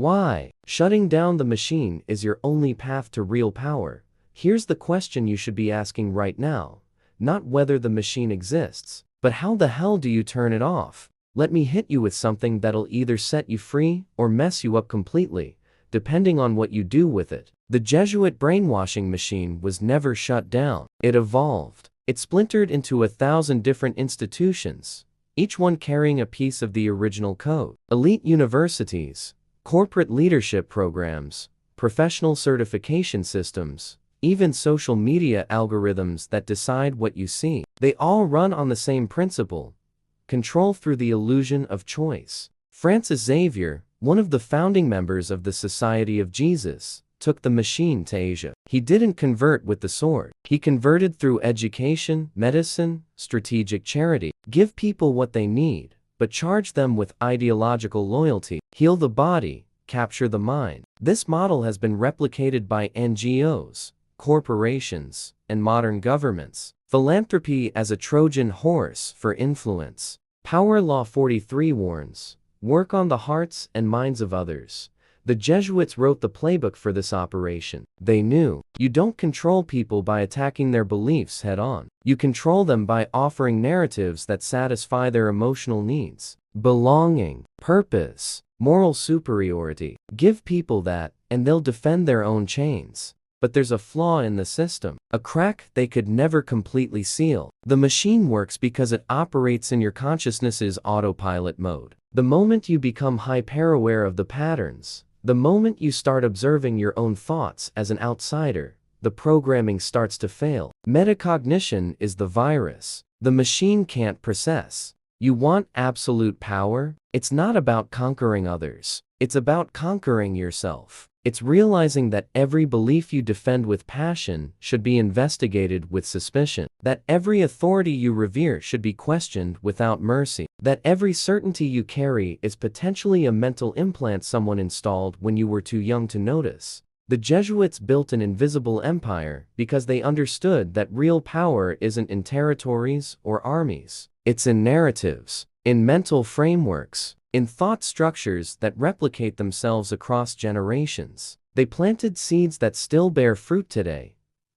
Why? Shutting down the machine is your only path to real power. Here's the question you should be asking right now. Not whether the machine exists, but how the hell do you turn it off? Let me hit you with something that'll either set you free or mess you up completely, depending on what you do with it. The Jesuit brainwashing machine was never shut down. It evolved. It splintered into 1,000 different institutions, each one carrying a piece of the original code. Elite universities, corporate leadership programs, professional certification systems, even social media algorithms that decide what you see. They all run on the same principle: control through the illusion of choice. Francis Xavier, one of the founding members of the Society of Jesus, took the machine to Asia. He didn't convert with the sword. He converted through education, medicine, strategic charity. Give people what they need, but charge them with ideological loyalty. Heal the body, capture the mind. This model has been replicated by NGOs, corporations, and modern governments. Philanthropy as a Trojan horse for influence. Power Law 43 warns: work on the hearts and minds of others. The Jesuits wrote the playbook for this operation. They knew, you don't control people by attacking their beliefs head-on. You control them by offering narratives that satisfy their emotional needs. Belonging, purpose, moral superiority. Give people that, and they'll defend their own chains. But there's a flaw in the system, a crack they could never completely seal. The machine works because it operates in your consciousness's autopilot mode. The moment you become hyper-aware of the patterns, the moment you start observing your own thoughts as an outsider, the programming starts to fail. Metacognition is the virus the machine can't process. You want absolute power? It's not about conquering others. It's about conquering yourself. It's realizing that every belief you defend with passion should be investigated with suspicion. That every authority you revere should be questioned without mercy. That every certainty you carry is potentially a mental implant someone installed when you were too young to notice. The Jesuits built an invisible empire because they understood that real power isn't in territories or armies. It's in narratives, in mental frameworks, in thought structures that replicate themselves across generations. They planted seeds that still bear fruit today.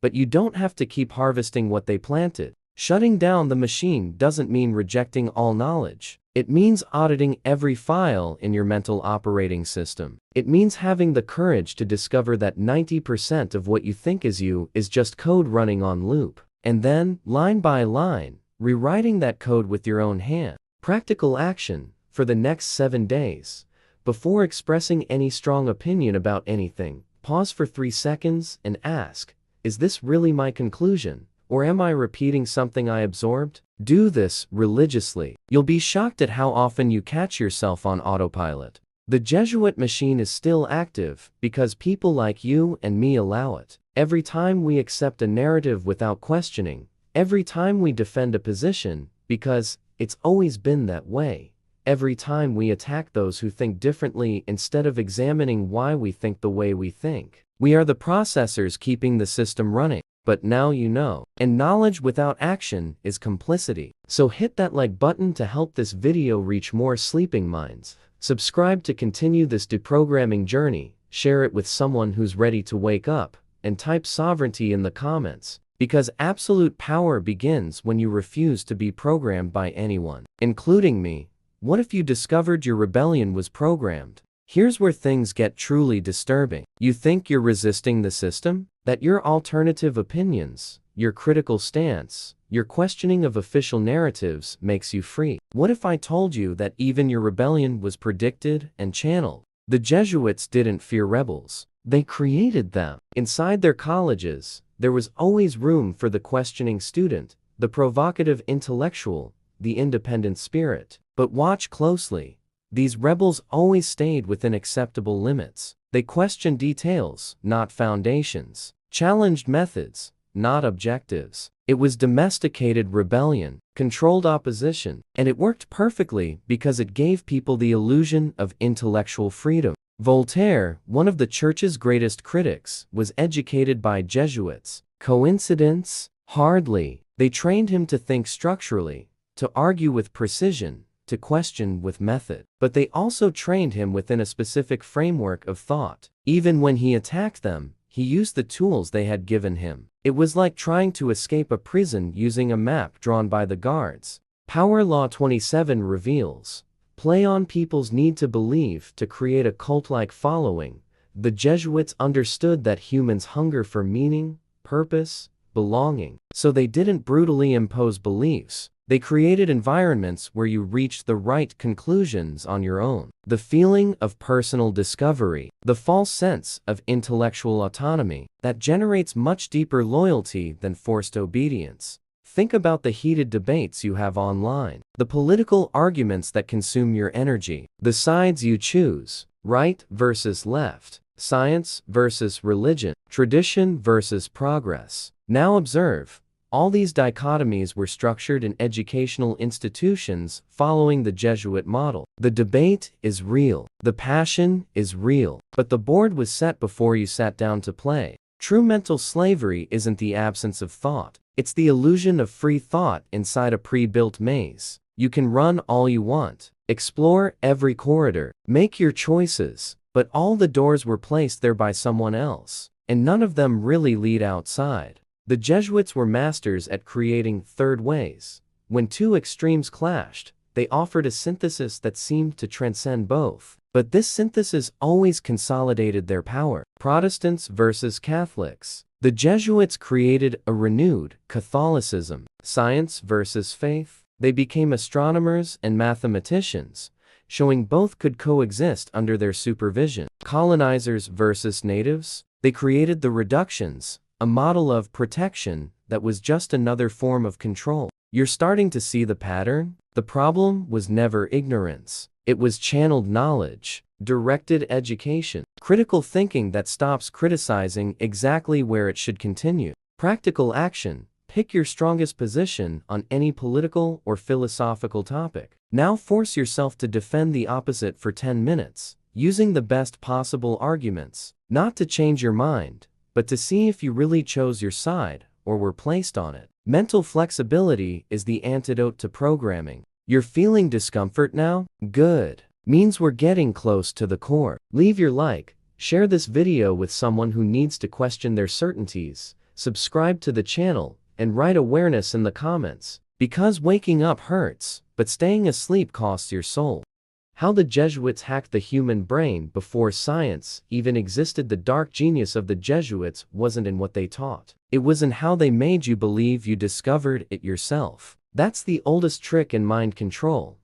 But you don't have to keep harvesting what they planted. Shutting down the machine doesn't mean rejecting all knowledge. It means auditing every file in your mental operating system. It means having the courage to discover that 90% of what you think is you is just code running on loop. And then, line by line, rewriting that code with your own hand. Practical action. For the next 7 days, before expressing any strong opinion about anything, pause for 3 seconds and ask, is this really my conclusion? Or am I repeating something I absorbed? Do this religiously. You'll be shocked at how often you catch yourself on autopilot. The Jesuit machine is still active because people like you and me allow it. Every time we accept a narrative without questioning, every time we defend a position, because it's always been that way. Every time we attack those who think differently instead of examining why we think the way we think. We are the processors keeping the system running. But now you know. And knowledge without action is complicity. So hit that like button to help this video reach more sleeping minds. Subscribe to continue this deprogramming journey. Share it with someone who's ready to wake up. And type sovereignty in the comments. Because absolute power begins when you refuse to be programmed by anyone, including me. What if you discovered your rebellion was programmed? Here's where things get truly disturbing. You think you're resisting the system? That your alternative opinions, your critical stance, your questioning of official narratives makes you free? What if I told you that even your rebellion was predicted and channeled? The Jesuits didn't fear rebels. They created them. Inside their colleges, there was always room for the questioning student, the provocative intellectual, the independent spirit. But watch closely. These rebels always stayed within acceptable limits. They questioned details, not foundations. Challenged methods, not objectives. It was domesticated rebellion, controlled opposition, and it worked perfectly because it gave people the illusion of intellectual freedom. Voltaire, one of the church's greatest critics, was educated by Jesuits. Coincidence? Hardly. They trained him to think structurally, to argue with precision, to question with method. But they also trained him within a specific framework of thought. Even when he attacked them, he used the tools they had given him. It was like trying to escape a prison using a map drawn by the guards. Power Law 27 reveals: play on people's need to believe to create a cult-like following. The Jesuits understood that humans hunger for meaning, purpose, belonging. So they didn't brutally impose beliefs. They created environments where you reached the right conclusions on your own. The feeling of personal discovery, the false sense of intellectual autonomy, that generates much deeper loyalty than forced obedience. Think about the heated debates you have online, the political arguments that consume your energy, the sides you choose, right versus left, science versus religion, tradition versus progress. Now observe, all these dichotomies were structured in educational institutions following the Jesuit model. The debate is real, the passion is real, but the board was set before you sat down to play. True mental slavery isn't the absence of thought, it's the illusion of free thought inside a pre-built maze. You can run all you want, explore every corridor, make your choices, but all the doors were placed there by someone else, and none of them really lead outside. The Jesuits were masters at creating third ways. When two extremes clashed, they offered a synthesis that seemed to transcend both. But this synthesis always consolidated their power. Protestants versus Catholics. The Jesuits created a renewed Catholicism. Science versus faith. They became astronomers and mathematicians, showing both could coexist under their supervision. Colonizers versus natives. They created the reductions, a model of protection that was just another form of control. You're starting to see the pattern? The problem was never ignorance. It was channeled knowledge, directed education, critical thinking that stops criticizing exactly where it should continue. Practical action. Pick your strongest position on any political or philosophical topic. Now force yourself to defend the opposite for 10 minutes, using the best possible arguments, not to change your mind, but to see if you really chose your side or were placed on it. Mental flexibility is the antidote to programming. You're feeling discomfort now? Good. Means we're getting close to the core. Leave your like, share this video with someone who needs to question their certainties, subscribe to the channel, and write awareness in the comments. Because waking up hurts, but staying asleep costs your soul. How the Jesuits hacked the human brain before science even existed. The dark genius of the Jesuits wasn't in what they taught. It was in how they made you believe you discovered it yourself. That's the oldest trick in mind control.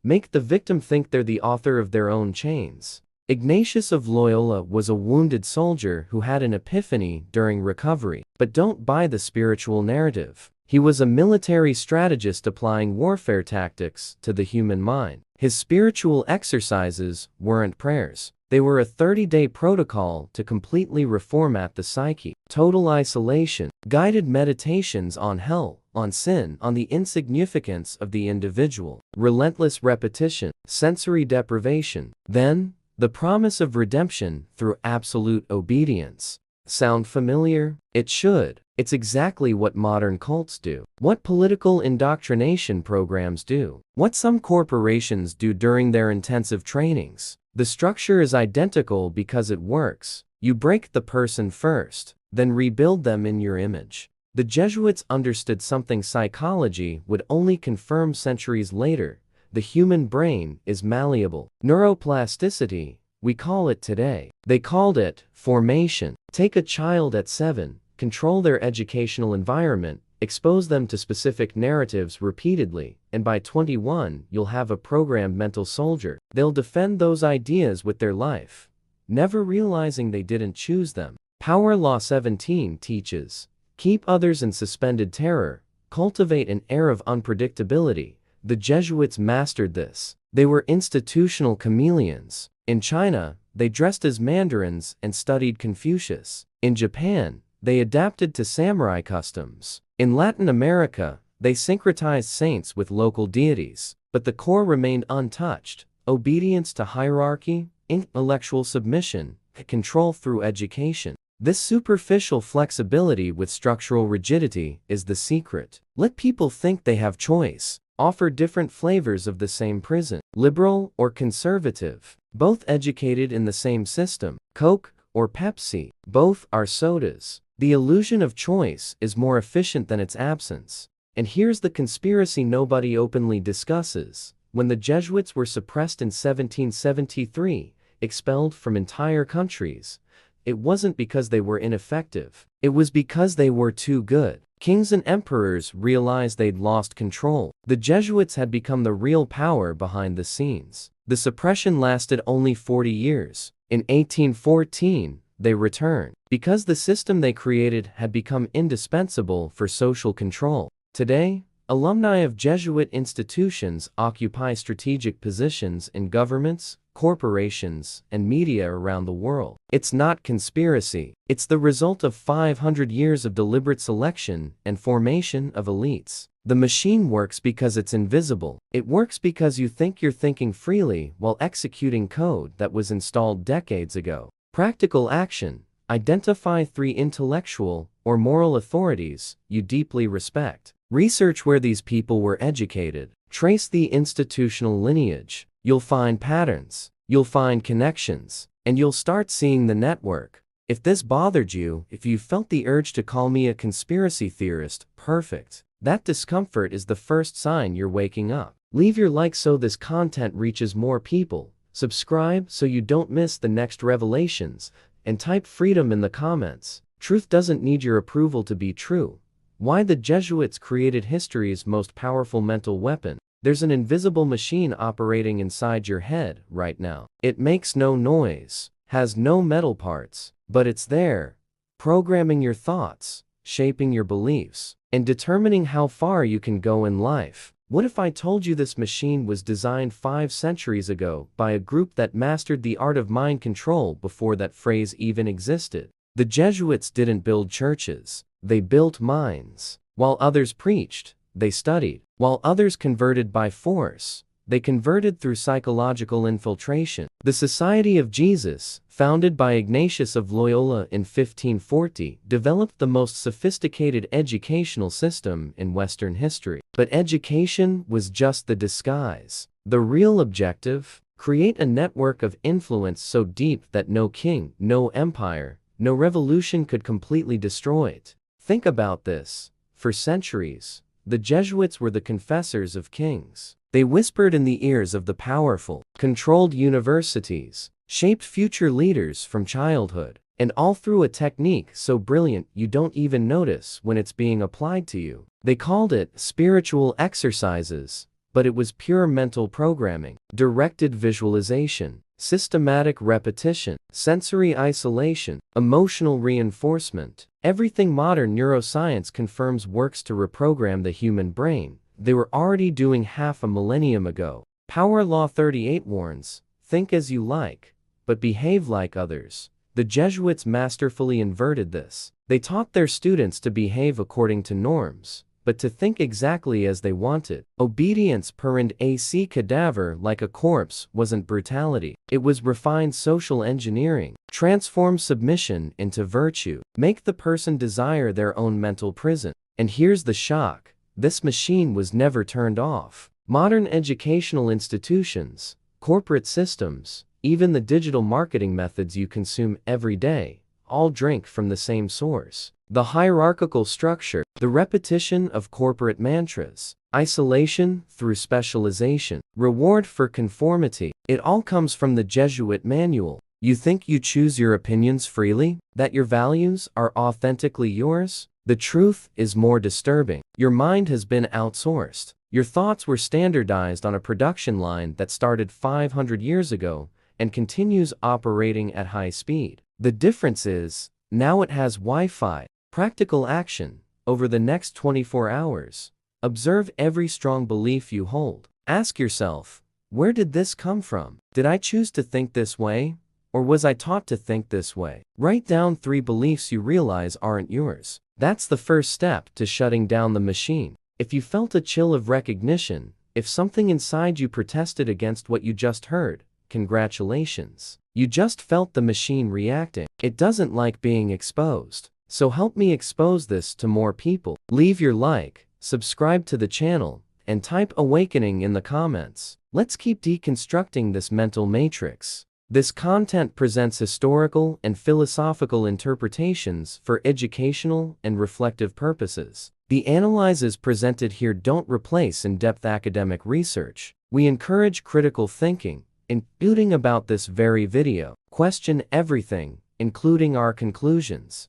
Make the victim think they're the author of their own chains. Ignatius of Loyola was a wounded soldier who had an epiphany during recovery. But don't buy the spiritual narrative. He was a military strategist applying warfare tactics to the human mind. His spiritual exercises weren't prayers. They were a 30-day protocol to completely reformat the psyche. Total isolation, guided meditations on hell, on sin, on the insignificance of the individual. Relentless repetition, sensory deprivation. Then, the promise of redemption through absolute obedience. Sound familiar? It should. It's exactly what modern cults do. What political indoctrination programs do. What some corporations do during their intensive trainings. The structure is identical because it works. You break the person first, then rebuild them in your image. The Jesuits understood something psychology would only confirm centuries later. The human brain is malleable. Neuroplasticity, we call it today. They called it formation. Take a child at 7, control their educational environment, expose them to specific narratives repeatedly, and by 21 you'll have a programmed mental soldier. They'll defend those ideas with their life, never realizing they didn't choose them. Power Law 17 teaches: keep others in suspended terror, cultivate an air of unpredictability. The Jesuits mastered this. They were institutional chameleons. In China, they dressed as mandarins and studied Confucius. In Japan, they adapted to samurai customs. In Latin America, they syncretized saints with local deities. But the core remained untouched: obedience to hierarchy, intellectual submission, control through education. This superficial flexibility with structural rigidity is the secret. Let people think they have choice. offer different flavors of the same prison, liberal or conservative, both educated in the same system, Coke or Pepsi, both are sodas. The illusion of choice is more efficient than its absence. And here's the conspiracy nobody openly discusses. When the Jesuits were suppressed in 1773, expelled from entire countries, it wasn't because they were ineffective. It was because they were too good. Kings and emperors realized they'd lost control. The Jesuits had become the real power behind the scenes. The suppression lasted only 40 years. In 1814, they returned, because the system they created had become indispensable for social control. Today, alumni of Jesuit institutions occupy strategic positions in governments, corporations, and media around the world. It's not conspiracy. It's the result of 500 years of deliberate selection and formation of elites. The machine works because it's invisible. It works because you think you're thinking freely while executing code that was installed decades ago. Practical action. Identify 3 intellectual or moral authorities you deeply respect. Research where these people were educated. Trace the institutional lineage. You'll find patterns. You'll find connections. And you'll start seeing the network. If this bothered you, if you felt the urge to call me a conspiracy theorist, perfect. That discomfort is the first sign you're waking up. Leave your like so this content reaches more people. Subscribe so you don't miss the next revelations. And type freedom in the comments. Truth doesn't need your approval to be true. Why the Jesuits created history's most powerful mental weapon. There's an invisible machine operating inside your head right now. It makes no noise, has no metal parts, but it's there, programming your thoughts, shaping your beliefs, and determining how far you can go in life. What if I told you this machine was designed 5 centuries ago by a group that mastered the art of mind control before that phrase even existed? The Jesuits didn't build churches, they built minds. While others preached, they studied. While others converted by force, they converted through psychological infiltration. The Society of Jesus, founded by Ignatius of Loyola in 1540, developed the most sophisticated educational system in Western history. But education was just the disguise. The real objective? Create a network of influence so deep that no king, no empire, no revolution could completely destroy it. Think about this. For centuries, the Jesuits were the confessors of kings. They whispered in the ears of the powerful, controlled universities, shaped future leaders from childhood, and all through a technique so brilliant you don't even notice when it's being applied to you. They called it spiritual exercises, but it was pure mental programming, directed visualization, systematic repetition, sensory isolation, emotional reinforcement. Everything modern neuroscience confirms works to reprogram the human brain. They were already doing half a millennium ago. Power Law 38 warns, think as you like, but behave like others. The Jesuits masterfully inverted this. They taught their students to behave according to norms, but to think exactly as they wanted. Obedience per ac cadaver like a corpse wasn't brutality. It was refined social engineering. Transform submission into virtue. Make the person desire their own mental prison. And here's the shock. This machine was never turned off. Modern educational institutions, corporate systems, even the digital marketing methods you consume every day, all drink from the same source. The hierarchical structure, the repetition of corporate mantras, isolation through specialization, reward for conformity. It all comes from the Jesuit manual. You think you choose your opinions freely? That your values are authentically yours? The truth is more disturbing. Your mind has been outsourced. Your thoughts were standardized on a production line that started 500 years ago and continues operating at high speed. The difference is, now it has Wi-Fi. Practical action. Over the next 24 hours, observe every strong belief you hold. Ask yourself, where did this come from? Did I choose to think this way? Or was I taught to think this way? Write down 3 beliefs you realize aren't yours. That's the first step to shutting down the machine. If you felt a chill of recognition, if something inside you protested against what you just heard, congratulations. You just felt the machine reacting. It doesn't like being exposed. So help me expose this to more people. Leave your like, subscribe to the channel, and type awakening in the comments. Let's keep deconstructing this mental matrix. This content presents historical and philosophical interpretations for educational and reflective purposes. The analyses presented here don't replace in-depth academic research. We encourage critical thinking, including about this very video. Question everything, including our conclusions.